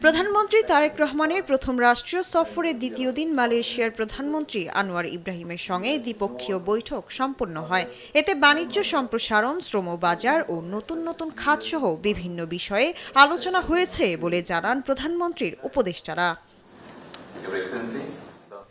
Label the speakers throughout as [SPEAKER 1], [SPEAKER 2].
[SPEAKER 1] প্রধানমন্ত্রী তারেক রহমানের প্রথম রাষ্ট্রীয় সফরের দ্বিতীয় দিন মালয়েশিয়ার প্রধানমন্ত্রী আনোয়ার ইব্রাহিমের সঙ্গে দ্বিপক্ষীয় বৈঠক সম্পন্ন হয়। এতে বাণিজ্য সম্প্রসারণ, শ্রম বাজার ও নতুন নতুন খাতসহ বিভিন্ন বিষয়ে আলোচনা হয়েছে বলে জানান প্রধানমন্ত্রীর উপদেষ্টারা।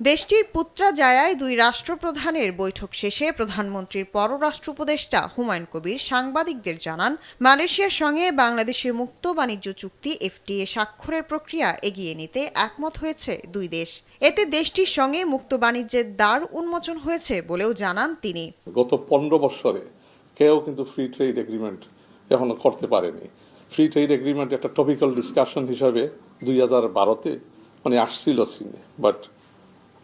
[SPEAKER 1] দেশটির পুত্রাজায়ায় দুই রাষ্ট্রপ্রধানের বৈঠক শেষে প্রধানমন্ত্রীর পররাষ্ট্র উপদেষ্টা হুমায়ুন কবির সাংবাদিকদের জানান, মালয়েশিয়ার সঙ্গে বাংলাদেশের মুক্ত বাণিজ্য চুক্তি এফটিএ স্বাক্ষরের প্রক্রিয়া এগিয়ে নিতে একমত হয়েছে দুই দেশ। এতে দেশটির সঙ্গে মুক্ত বাণিজ্যের দ্বার উন্মোচন হয়েছে বলেও জানান তিনি।
[SPEAKER 2] গত 15 বছরে কেউ কিন্তু ফ্রি ট্রেড এগ্রিমেন্ট এখনো করতে পারেনি। ফ্রি ট্রেড এগ্রিমেন্ট একটা টপিক্যাল ডিসকাশন হিসাবে 2012-তে আসছিল সিনে, but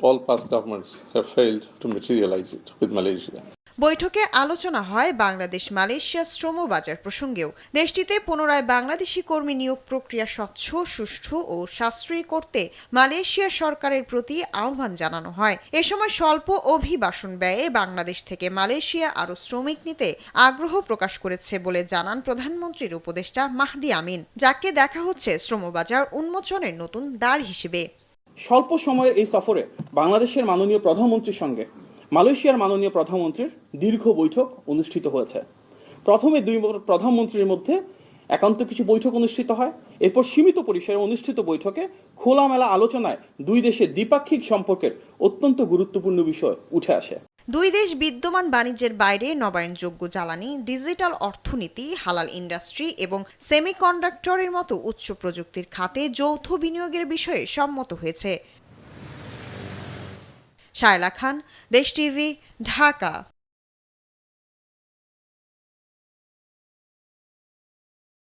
[SPEAKER 2] all past governments have failed to materialize it with Malaysia.
[SPEAKER 1] বৈঠকে আলোচনা হয় বাংলাদেশ মালয়েশিয়া শ্রম বাজার প্রসঙ্গেও। দেশটিতে পুনরায় বাংলাদেশি কর্মী নিয়োগ প্রক্রিয়া স্বচ্ছ, সুষ্ঠু ও সাশ্রয়ী করতে মালয়েশিয়া সরকারের প্রতি আহ্বান জানানো হয়। এ সময় স্বল্প অভিবাসন ব্যয়ে বাংলাদেশ থেকে মালয়েশিয়া আরও শ্রমিক নিতে আগ্রহ প্রকাশ করেছে বলে জানান প্রধানমন্ত্রীর উপদেষ্টা মাহদি আমিন, যাকে দেখা হচ্ছে শ্রমবাজার উন্মোচনের নতুন দ্বার হিসেবে।
[SPEAKER 3] স্বল্প সময়ের এই সফরে বাংলাদেশের মাননীয় প্রধানমন্ত্রীর সঙ্গে মালয়েশিয়ার মাননীয় প্রধানমন্ত্রীর দীর্ঘ বৈঠক অনুষ্ঠিত হয়েছে। প্রথমে দুই প্রধানমন্ত্রীর মধ্যে একান্ত কিছু বৈঠক অনুষ্ঠিত হয়। এরপর সীমিত পরিসরে অনুষ্ঠিত বৈঠকে খোলামেলা আলোচনায় দুই দেশের দ্বিপাক্ষিক সম্পর্কের অত্যন্ত গুরুত্বপূর্ণ বিষয় উঠে আসে।
[SPEAKER 1] দুই দেশ বিদ্যমান বাণিজ্যের বাইরে নবায়নযোগ্য জ্বালানি, ডিজিটাল অর্থনীতি, হালাল ইন্ডাস্ট্রি এবং সেমিকন্ডাক্টরের মতো উচ্চ প্রযুক্তির খাতে যৌথ বিনিয়োগের বিষয়ে সম্মত হয়েছে। শায়লা খান, দেশ টিভি, ঢাকা।